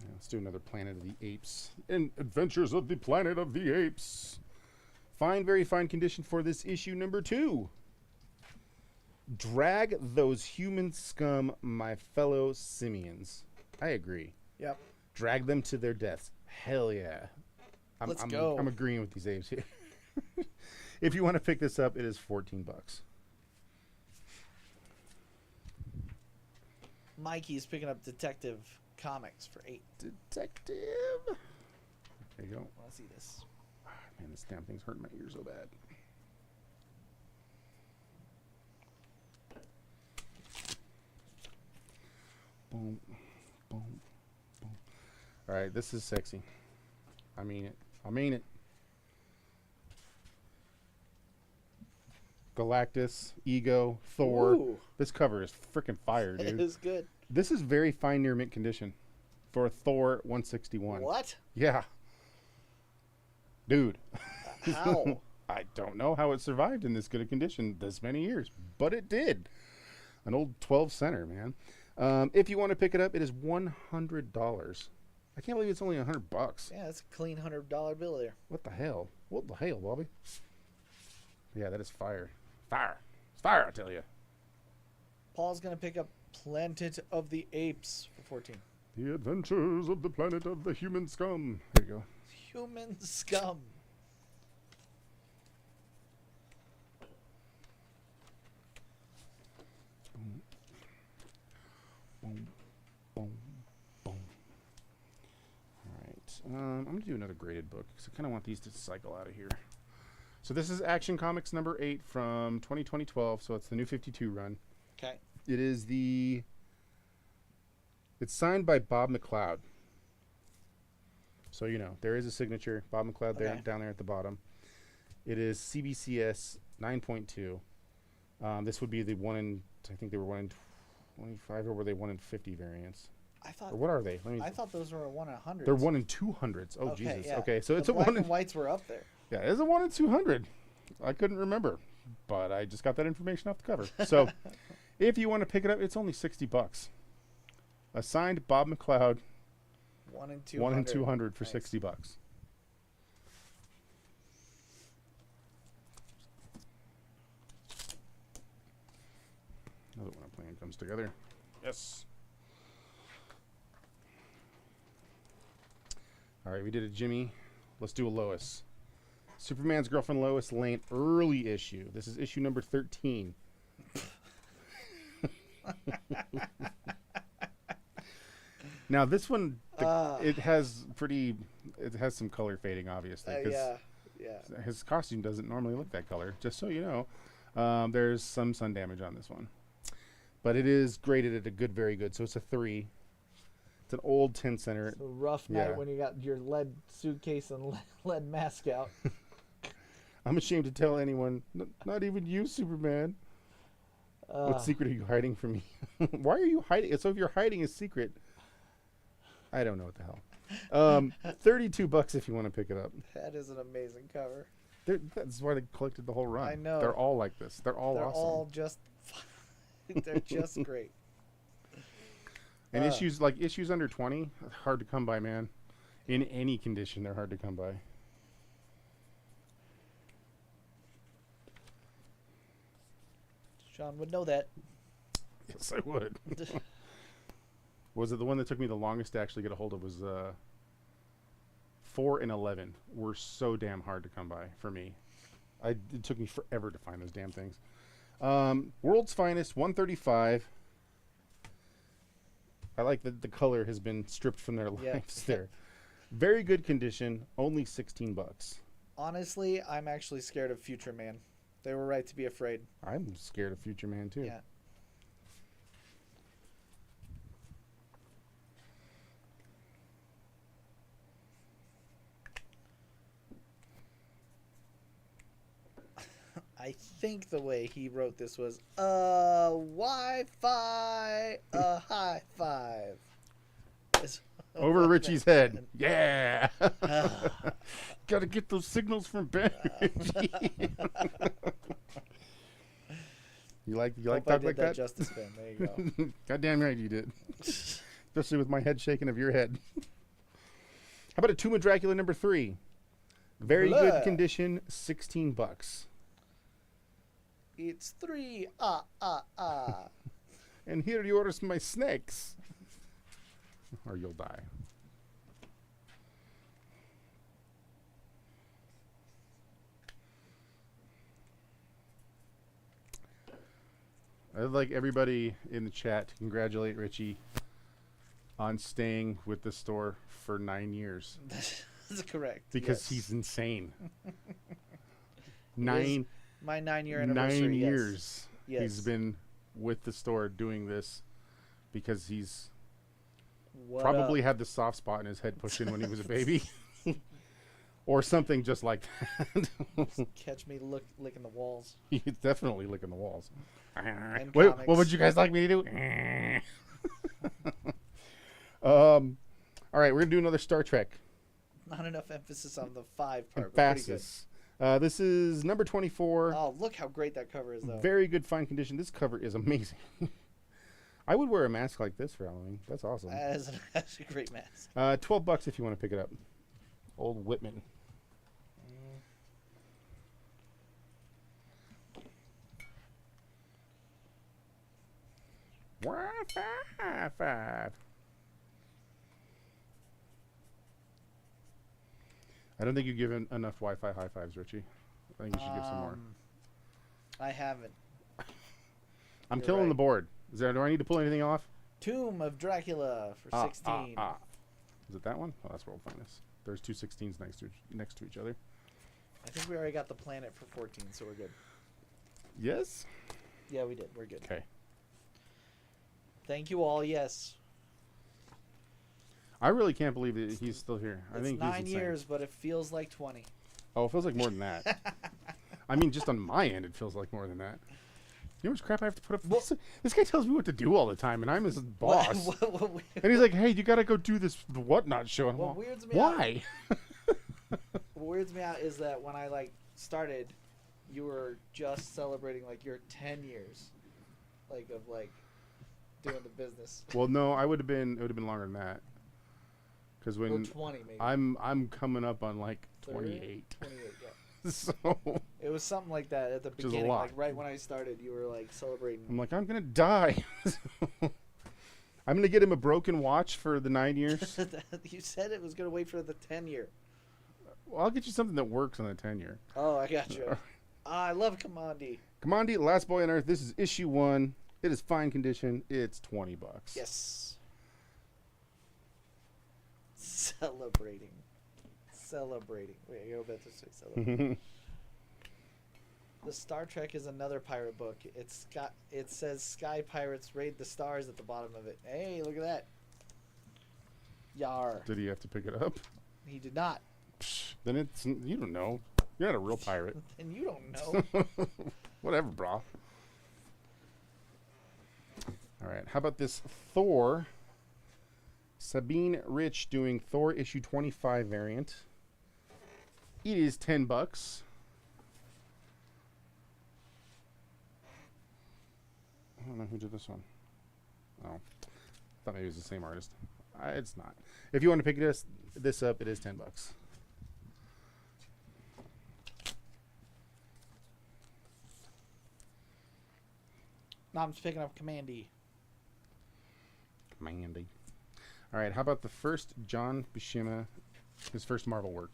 Yeah, let's do another Planet of the Apes. Adventures of the Planet of the Apes. Fine, very fine condition for this issue number 2. Drag those human scum, my fellow simians. I agree. Yep. Drag them to their deaths. Hell yeah. Let's go. I'm agreeing with these apes here. If you want to pick this up, it is $14. Mikey's picking up Detective Comics for $8. Detective. There you go. I want to see this. Man, this damn thing's hurting my ears so bad. Boom, boom, boom. All right, this is sexy. I mean it. I mean it. Galactus, Ego, Thor. Ooh. This cover is freaking fire, dude. It is good. This is very fine near mint condition for a Thor 161. What? Yeah. Dude. How? I don't know how it survived in this good a condition this many years, but it did. An old 12 center, man. If you want to pick it up, it is $100. I can't believe it's only $100. Yeah, that's a clean $100 bill there. What the hell? What the hell, Bobby? Yeah, that is fire. Fire. It's fire, I tell you. Paul's going to pick up Planet of the Apes for 14. The Adventures of the Planet of the Human Scum. There you go. Human Scum. Boom. Boom. Boom. Boom. All right. I'm going to do another graded book because I kind of want these to cycle out of here. So this is Action Comics number 8 from 2012. So it's the new 52 run. Okay. It is it's signed by Bob McLeod. So, you know, there is a signature. Bob McLeod there, down there at the bottom. It is CBCS 9.2. This would be the one in, I think they were 1 in 25, or were they 1 in 50 variants? I thought. Or what are they? I thought those were a 1 in 100. They're 1 in 200s. Oh, okay, Jesus. Yeah. Okay, so it's the a black 1 in... and whites were up there. Yeah, it's a 1 in 200. I couldn't remember, but I just got that information off the cover. So, if you want to pick it up, it's only $60. A signed Bob McLeod. 1 in 200. 1 in 200 for nice. $60. Another one I'm playing comes together. Yes. All right, we did a Jimmy. Let's do a Lois. Superman's Girlfriend Lois Lane early issue. This is issue number 13. Now this one, it has some color fading, obviously. Yeah. His costume doesn't normally look that color. Just so you know, there's some sun damage on this one, but it is graded at a good, very good. So it's a 3. It's an old 10 center. It's a rough night when you got your lead suitcase and lead mask out. I'm ashamed to tell anyone, not even you, Superman. What secret are you hiding from me? Why are you hiding? So if you're hiding a secret, I don't know what the hell. $32 if you want to pick it up. That is an amazing cover. That's why they collected the whole run. I know. They're all like this. They're all awesome. All just, they're just great. And issues under 20, hard to come by, man. In any condition, they're hard to come by. Sean would know that. Yes, I would. Was it the one that took me the longest to actually get a hold of? Was 4 and 11 were so damn hard to come by for me. It took me forever to find those damn things. World's Finest 135. I like that the color has been stripped from their lives there. Very good condition, only $16. Honestly, I'm actually scared of Future Man. They were right to be afraid. I'm scared of Future Man too. Yeah. I think the way he wrote this was Wi-Fi, a high five. Over Richie's head. Yeah. Gotta get those signals from Ben. You like talk like that? Justice Ben. There you go. Goddamn right you did. Especially with my head shaking of your head. How about a Tomb of Dracula number 3? Very good condition, $16. It's 3. And here yours my snakes. Or you'll die. I'd like everybody in the chat to congratulate Richie on staying with the store for 9 years. That's correct. Because yes. he's insane. My 9-year anniversary. 9 years Yes. he's been with the store doing this because he's What probably up? had the soft spot in his head pushed in when he was a baby. Or something just like that. Catch me licking the walls. He's definitely licking the walls. And Wait, comics. what would you guys like me to do? All right, we're going to do another Star Trek. Not enough emphasis on the 5 part. Emphasis. This is number 24. Oh, look how great that cover is, though. Very good fine condition. This cover is amazing. I would wear a mask like this for Halloween. That's awesome. That's a great mask. $12 if you want to pick it up. Old Whitman. Five. I don't think you give enough Wi-Fi high fives, Richie. I think you should give some more. I haven't. I'm You're killing right. the board. Do I need to pull anything off? Tomb of Dracula for 16. Is it that one? Oh, that's World Finest. There's two 16s next to each other. I think we already got the planet for 14, so we're good. Yes? Yeah, we did. We're good. Okay. Thank you all. Yes. I really can't believe that he's still here. I It's think 9 he's years, but it feels like 20. Oh, it feels like more than that. I mean, just on my end, it feels like more than that. You know how much crap I have to put up? Well- This guy tells me what to do all the time, and I'm his boss. What And he's like, "Hey, you gotta go do this whatnot show." And I'm What like, weirds me out- why? What weirds me out is that when I started, you were just celebrating your 10 years, of doing the business. Well, no, it would have been longer than that. Because Or when 20 maybe. I'm coming up on 30? 28, 28, yeah. so It was something like that at the is a beginning. lot. Right when I started, you were celebrating. I'm like, I'm gonna die. I'm gonna get him a broken watch for the 9 years. You said it was going to wait for the 10 year. Well, I'll get you something that works on the 10 year. Oh, I got you. I love Commandi. Commandi, Last Boy on Earth. This is issue 1. It is fine condition. It's $20. Yes. Celebrating. Wait, I go back to say celebrating. The Star Trek is another pirate book. It says Sky Pirates raid the stars at the bottom of it. Hey, look at that. Yar. Did he have to pick it up? He did not. Psh, then it's you don't know. You're not a real pirate. And you don't know. Whatever, brah. All right. How about this Thor? Sabine Rich doing Thor issue 25 variant. It is $10. I don't know who did this one. Oh, thought maybe it was the same artist. It's not. If you want to pick this up, it is $10. No, I'm just picking up Commandi. Mandy. All right, how about the first John Buscema, his first Marvel work?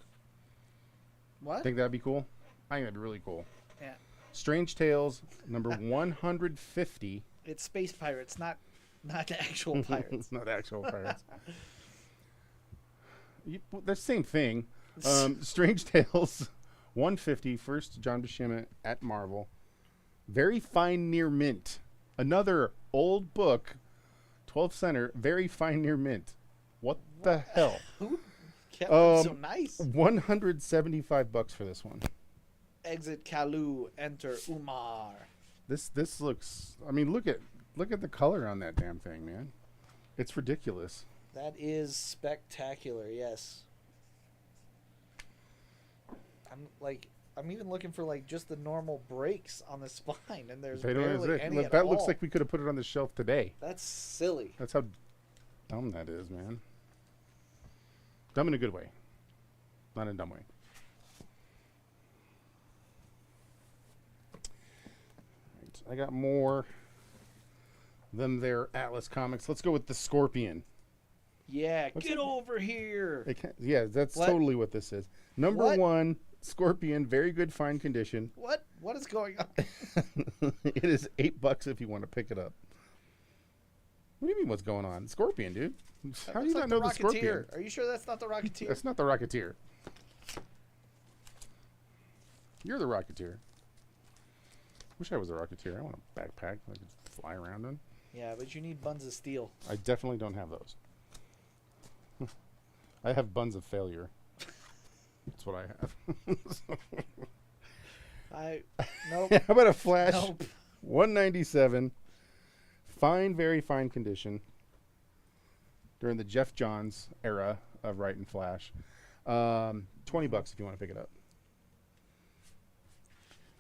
What? Think that'd be cool? I think that'd be really cool. Yeah. Strange Tales, number 150. It's space pirates, not the actual pirates. Not actual pirates. That's the same thing. Strange Tales, 150. First John Buscema at Marvel. Very fine near mint. Another old book. 12th center. Very fine near mint. What the hell? Who kept them so nice? $175 for this one. Exit Kalu, enter Umar. This looks. I mean, look at the color on that damn thing, man. It's ridiculous. That is spectacular. Yes. I'm even looking for just the normal breaks on the spine, and there's barely any at that all. looks like we could have put it on the shelf today. That's silly. That's how dumb that is, man. Dumb in a good way, not in a dumb way. Right, I got more than their Atlas comics. Let's go with the Scorpion. Yeah, What's get that? over here. Yeah, that's What? totally what this is. Number What? 1 Scorpion, very good, fine condition. What? What is going on? It is $8 if you want to pick it up. What do you mean? What's going on? Scorpion, dude. How do you not know the Scorpion? Are you sure that's not the Rocketeer? That's not the Rocketeer. You're the Rocketeer. Wish I was a Rocketeer. I want a backpack I could fly around in. Yeah, but you need buns of steel. I definitely don't have those. I have buns of failure. That's what I have. Nope. How about a Flash? Nope. 197. Fine, very fine condition. During the Jeff Johns era of writing Flash. $20 if you want to pick it up.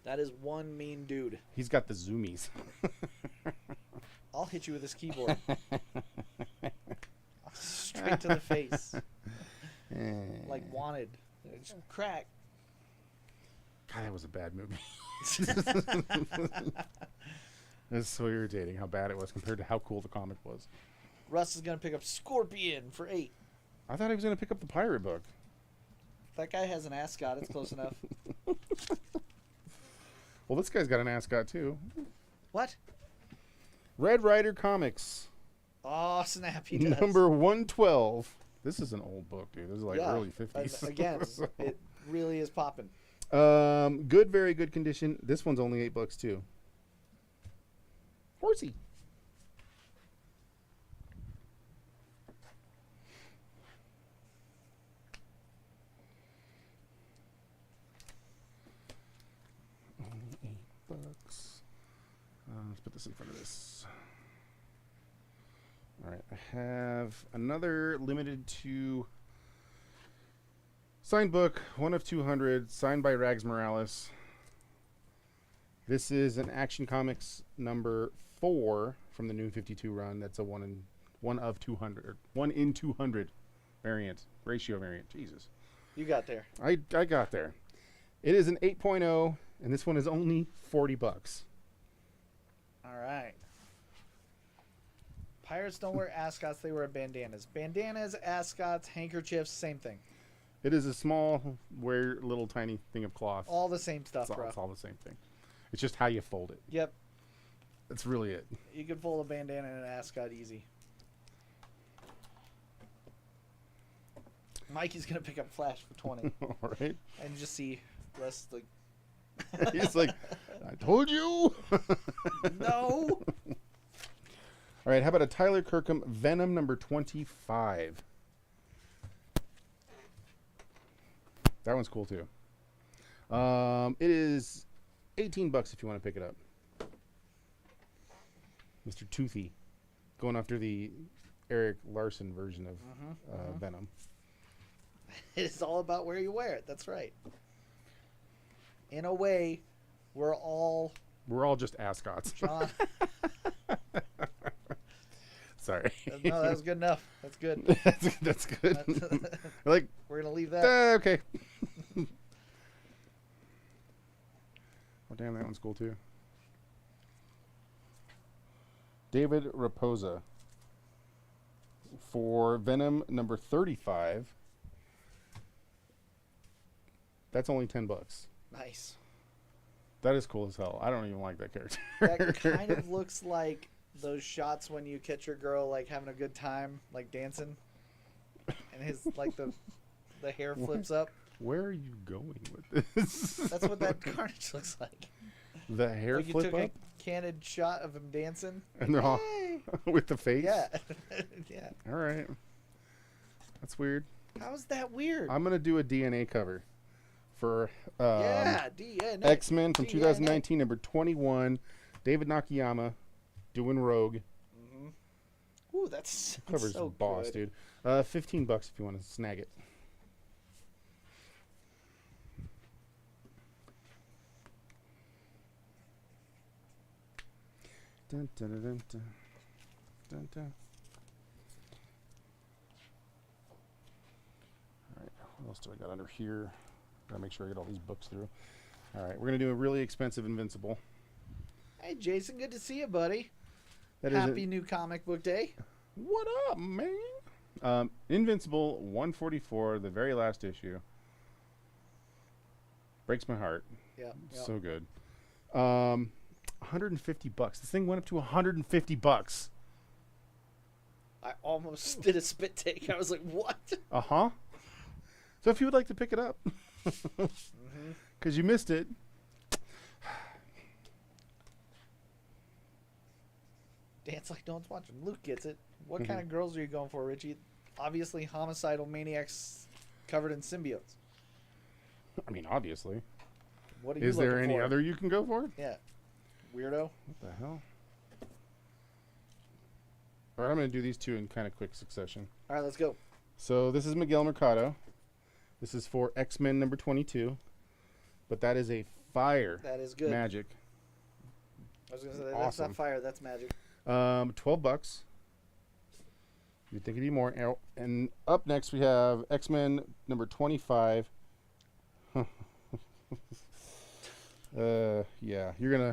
That is one mean dude. He's got the zoomies. I'll hit you with this keyboard. Straight to the face. Like Wanted. It's crack. God, that was a bad movie. It's so irritating how bad it was compared to how cool the comic was. Russ is going to pick up Scorpion for $8. I thought he was going to pick up the pirate book. That guy has an ascot. It's close enough. Well, this guy's got an ascot too. What? Red Rider Comics. Oh, snap, he does. Number 112. This is an old book, dude. This is like early 50s. Again, so. It really is popping. Good, very good condition. This one's only $8 too. Horsey. Only $8. Let's put this in front of this. All right, I have another limited to signed book, 1 of 200, signed by Rags Morales. This is an Action Comics number 4 from the New 52 run. That's a 1 of 200, 1 in 200 variant, ratio variant. Jesus, You got there. I got there. It is an 8.0, and this one is only $40. All right. Pirates don't wear ascots, they wear bandanas. Bandanas, ascots, handkerchiefs, same thing. It is a small, little tiny thing of cloth. All the same stuff, bro. It's all the same thing. It's just how you fold it. Yep. That's really it. You could fold a bandana and an ascot easy. Mikey's going to pick up Flash for 20. All right. And just see Russ like... He's like, I told you. No. All right, how about a Tyler Kirkham Venom number 25? That one's cool too. It is $18 if you want to pick it up. Mr. Toothy, going after the Eric Larson version of Venom. It's all about where you wear it. That's right. In a way, we're all just ascots. John. Sorry. No, that was good enough. That's good. that's good. Like, we're gonna leave that. Okay. Oh damn, that one's cool too. David Raposa for Venom number 35. That's only $10. Nice. That is cool as hell. I don't even like that character. That kind of looks like those shots when you catch your girl like having a good time, like dancing, and his like the hair flips up. Where are you going with this? That's what that Carnage looks like. The hair like flip you took up, a candid shot of him dancing, and they're all hey! with the face. Yeah, yeah. All right, that's weird. How's that weird? I'm gonna do a DNA cover for DNA. X-Men from DNA. 2019, number 21. David Nakayama doing Rogue. Mm-hmm. Ooh, that's Cover's so boss, good. dude. $15 if you want to snag it. Dun, dun, dun, dun, dun. Dun, dun. All right, what else do I got under here? Gotta make sure I get all these books through. All right, we're gonna do a really expensive Invincible. Hey, Jason, good to see you, buddy. That Happy new comic book day. What up, man? Invincible 144, the very last issue. Breaks my heart. Yeah. So good. $150. This thing went up to $150. I almost did a spit take. I was like, what? Uh-huh. So if you would like to pick it up, because you missed it. Dance like no one's watching. Luke gets it. What kind of girls are you going for, Richie? Obviously homicidal maniacs covered in symbiotes. I mean, obviously. What are you Is there looking any for? other you can go for? Yeah. Weirdo. What the hell? All right, I'm going to do these two in kind of quick succession. All right, let's go. So this is Miguel Mercado. This is for X-Men number 22. But that is a fire. That is good. Magic. I was going to say, that's Awesome. not fire, that's magic. $12. You'd think it'd be more. And up next we have X-Men number 25. Yeah, I'm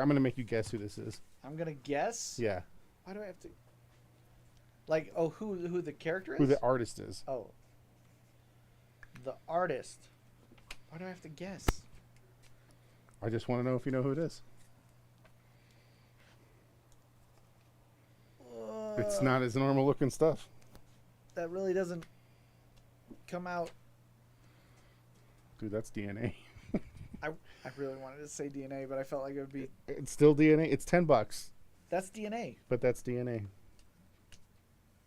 gonna make you guess who this is. I'm going to guess? Yeah. Why do I have to... Like, oh, who the character is? Who the artist is. Oh. The artist. Why do I have to guess? I just want to know if you know who it is. It's not as normal looking stuff. That really doesn't come out. Dude, that's DNA. I really wanted to say DNA, but I felt like it would be... It's still DNA. It's $10. That's DNA. But that's DNA.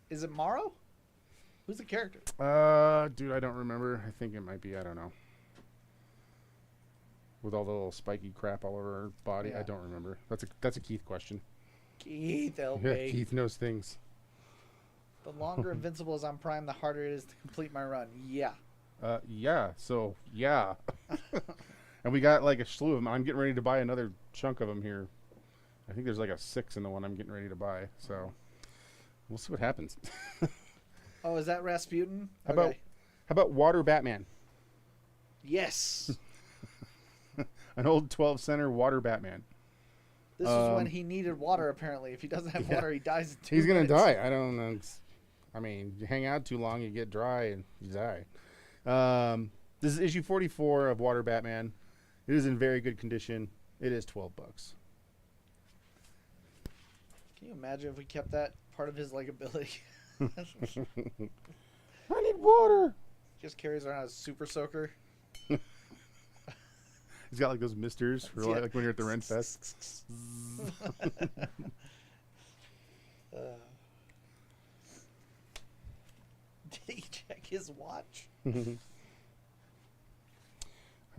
Is it Morrow? Who's the character? Dude, I don't remember. I think it might be. I don't know. With all the little spiky crap all over her body, Yeah. I don't remember. That's a Keith question. Keith, help Yeah, me. Keith knows things. The longer Invincible is on Prime, the harder it is to complete my run. Yeah. Yeah. So yeah. And we got like a slew of them. I'm getting ready to buy another chunk of them here. I think there's like a 6 in the one I'm getting ready to buy. So we'll see what happens. Oh, is that Rasputin? How about Water Batman? Yes. An old 12 center Water Batman. This is when he needed water, apparently. If he doesn't have water, he dies in 2 He's minutes. gonna die. I don't know. I mean, you hang out too long, you get dry, and you die. This is issue 44 of Water Batman. It is in very good condition. It is $12. Can you imagine if we kept that part of his ability? I need water. Just carries around a super soaker. He's got like those misters for Yeah. like when you're at the Ren Fest. Did he check his watch? All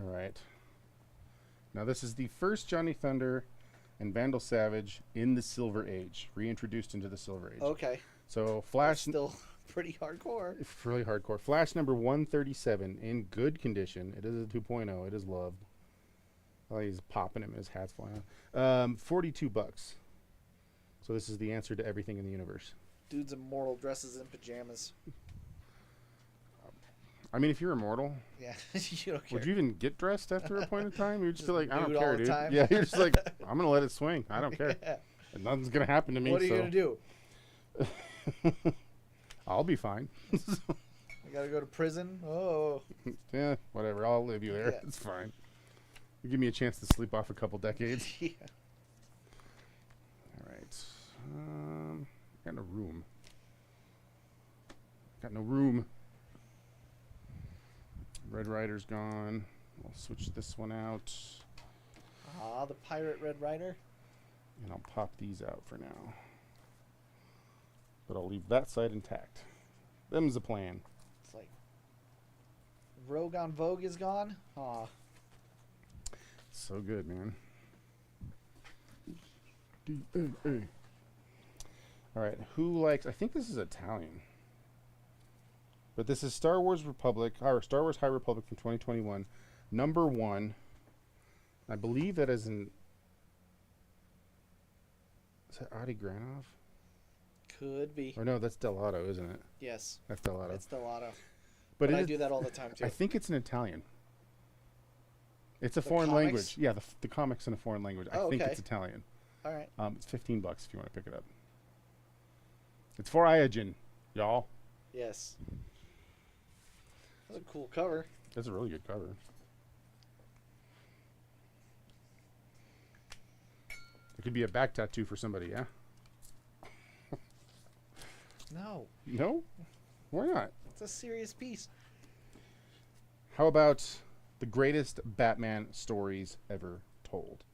right. Now this is the first Johnny Thunder and Vandal Savage in the Silver Age, reintroduced into the Silver Age. Okay. So Flash, Still pretty hardcore. it's really hardcore. Flash number 137 in good condition. It is a 2.0. It is loved. Oh, he's popping him. His hat's flying out. $42. So this is the answer to everything in the universe. Dude's immortal, dresses in pajamas. I mean, if you're immortal, Yeah, you don't care. would you even get dressed after a point in time? You'd just be Just like, I don't nude all care, the dude. time? Yeah, you're just like, I'm gonna let it swing. I don't care. Yeah. And nothing's gonna happen to me. What are you so gonna do? I'll be fine. You gotta go to prison? Oh. Yeah, whatever. I'll leave you there. Yeah. It's fine. You give me a chance to sleep off a couple decades. Yeah. All right. Got no room. Got no room. Red Rider's gone. We'll switch this one out. Ah, the pirate Red Rider. And I'll pop these out for now. But I'll leave that side intact. Them's the plan. It's like Rogue on Vogue is gone. Aw. So good, man. DNA. All right, who likes... I think this is Italian. But this is Star Wars Republic, or Star Wars High Republic from 2021. Number 1. I believe that is an... Is that Adi Granov? Could be. Or no, that's Delato, isn't it? Yes. That's Delato. It's Delato. But But it I is- do that all the time too. I think it's in Italian. It's a The foreign comics? language. Yeah, the comics in a foreign language. I Oh, think okay. it's Italian. All right. It's $15 if you want to pick it up. It's for Iogen, y'all. Yes. That's a cool cover. That's a really good cover. It could be a back tattoo for somebody, yeah? No, No? Why not? it's a serious piece. How about the greatest Batman stories ever told?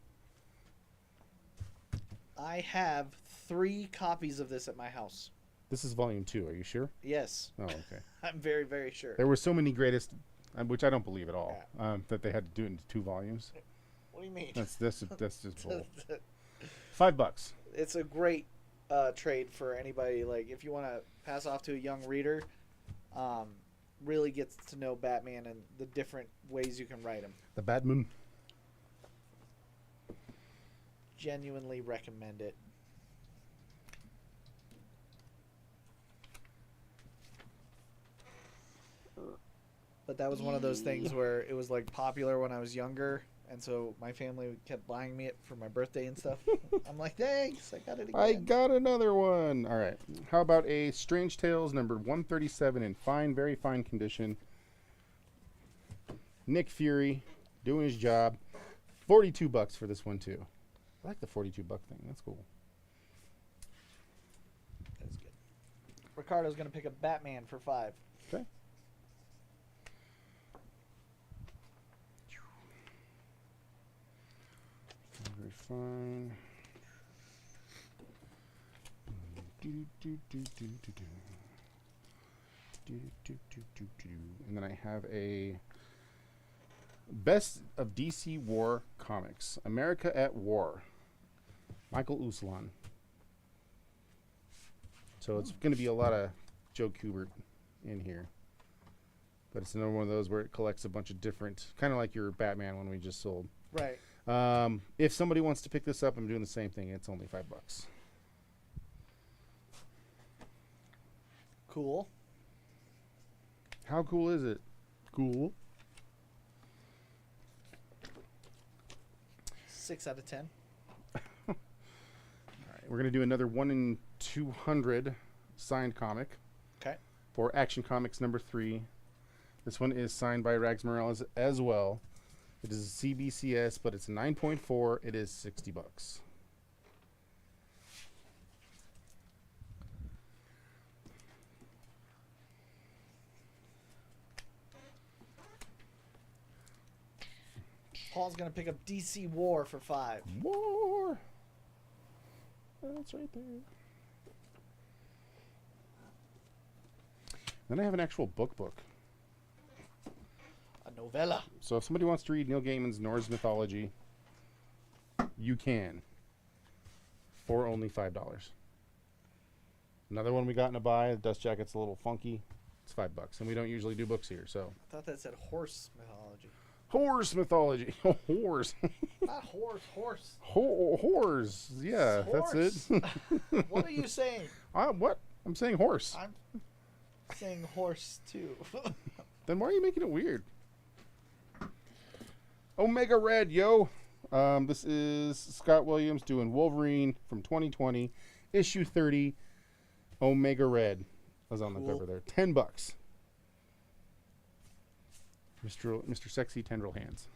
I have 3 copies of this at my house. This is volume 2, are you sure? Yes, Oh, okay. I'm very, very sure. There were so many greatest, which I don't believe at all, that they had to do it into 2 volumes. What do you mean? That's just bull. $5. It's a great trade for anybody. Like, if you want to pass off to a young reader, really gets to know Batman and the different ways you can write him. The Batman. Genuinely recommend it. But that was one of those things where it was like popular when I was younger, and so my family kept buying me it for my birthday and stuff. I'm like, thanks, I got it again. I got another one. All right. How about a Strange Tales number 137 in fine, very fine condition? Nick Fury doing his job. $42 for this one too. I like the $42 thing. That's cool. That's good. Ricardo's gonna pick up Batman for 5. Okay. Very fine. And then I have a Best of DC War Comics. America at War. Michael Uslan. So it's going to be a lot of Joe Kubert in here. But it's another one of those where it collects a bunch of different, kind of like your Batman one we just sold. Right. If somebody wants to pick this up, I'm doing the same thing. It's only $5. Cool. How cool is it? Cool. 6 out of 10. All right, we're going to do another 1 in 200 signed comic. Okay. For Action Comics number 3. This one is signed by Rags Morales as well. It is a CBCS, but it's 9.4. It is $60. Paul's gonna pick up DC War for 5. War. That's right there. Then I have an actual book. A novella. So if somebody wants to read Neil Gaiman's Norse mythology, you can. For only $5. Another one we got in a buy. The dust jacket's a little funky. It's $5, and we don't usually do books here. So I thought that said horse mythology. horse mythology. Horse. Not horse. Horse. Yeah, Horse. that's it. What are you saying? What? I'm saying horse. I'm saying horse too. Then why are you making it weird? Omega Red, yo. This is Scott Williams doing Wolverine from 2020, issue 30. Omega Red. I was on the cover there. $10. Mr. Sexy Tendril Hands.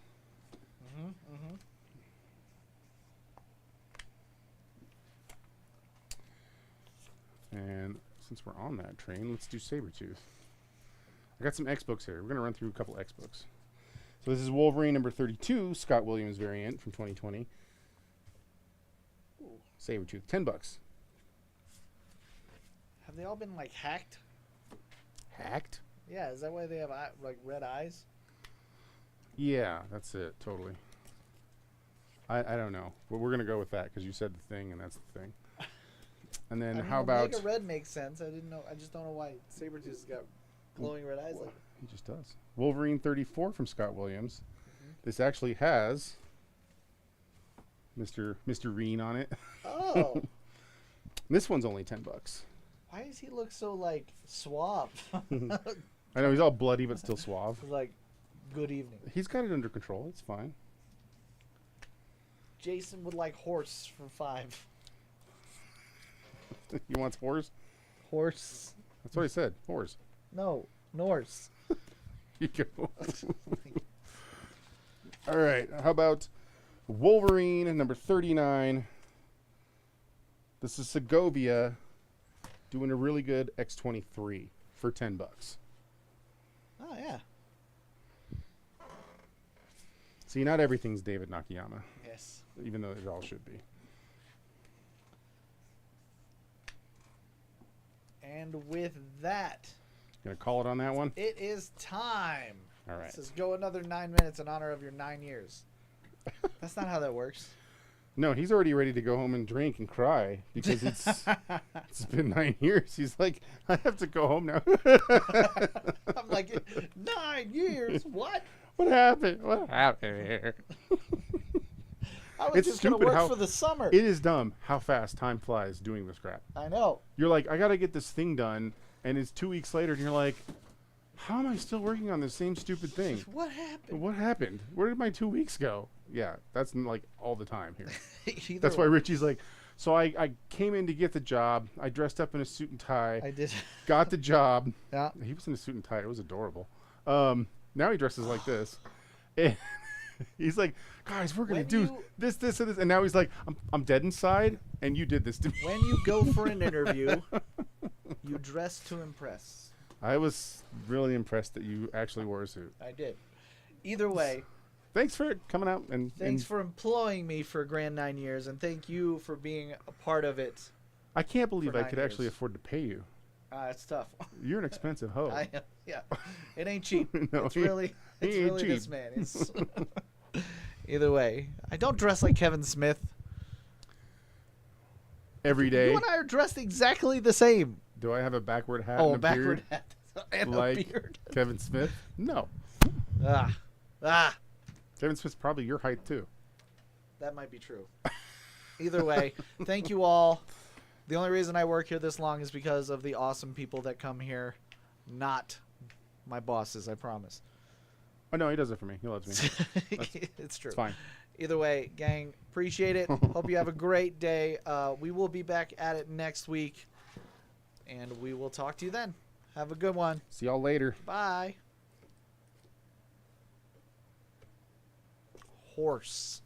And since we're on that train, let's do Sabretooth. I got some X books here. We're going to run through a couple X books. So this is Wolverine number 32, Scott Williams variant from 2020. Ooh. Sabretooth, $10. Have they all been like hacked? Hacked? Yeah, is that why they have like red eyes? Yeah, that's it, totally. I don't know. But we're going to go with that because you said the thing and that's the thing. And then how about... Omega Red makes sense. I didn't know. I just don't know why Sabretooth's got glowing red eyes. Like he just does. Wolverine 34 from Scott Williams. This actually has Mr. Reen on it. Oh. This one's only $10. Why does he look so like suave? I know he's all bloody but still suave. Like, good evening. He's got it under control. It's fine. Jason would like horse for 5. He wants horse? Horse. That's what I said. Horse. No, Norse. You go. All right. How about Wolverine number 39? This is Segovia doing a really good X23 for $10. Oh yeah. See, not everything's David Nakayama, Yes. even though it all should be. And with that, Gonna call it on that one? it is time. All right. It says go another 9 minutes in honor of your 9 years. That's not how that works. No, he's already ready to go home and drink and cry because it's been 9 years. He's like, I have to go home now. I'm like, 9 years? What? What happened? What happened here? I was It's just going to stupid work how- for the summer. It is dumb how fast time flies doing this crap. I know. You're like, I got to get this thing done, and it's 2 weeks later, and you're like, how am I still working on the same stupid thing? What happened? What happened? Where did my 2 weeks go? Yeah, that's like all the time here. Either That's why way, Richie's like, so I came in to get the job. I dressed up in a suit and tie, I did. got the job. Yeah. He was in a suit and tie. It was adorable. Now he dresses like this. And he's like, guys, we're going to When do you- this, and this. And now he's like, I'm dead inside, and you did this to me. When you go for an interview, you dress to impress. I was really impressed that you actually wore a suit. I did. Either way, Thanks for coming out and thanks for employing me for a grand 9 years, and thank you for being a part of it. I can't believe for I 9 could actually years. afford to pay you. It's tough. You're an expensive hoe. Yeah, it ain't cheap. No, it's he- really, he it's ain't really this cheap. man. It's either way. I don't dress like Kevin Smith. Every You day. and I are dressed exactly the same. Do I have a backward hat Oh, and a backward beard hat and like a beard. Kevin Smith? No. Ah, Kevin Smith's probably your height too. that might be true. Either way, thank you all. The only reason I work here this long is because of the awesome people that come here, not my bosses, I promise. Oh no, he does it for me. He loves me. It's true. It's fine. Either way, gang, appreciate it. Hope you have a great day. We will be back at it next week, and we will talk to you then. Have a good one. See y'all later. Bye. Horse.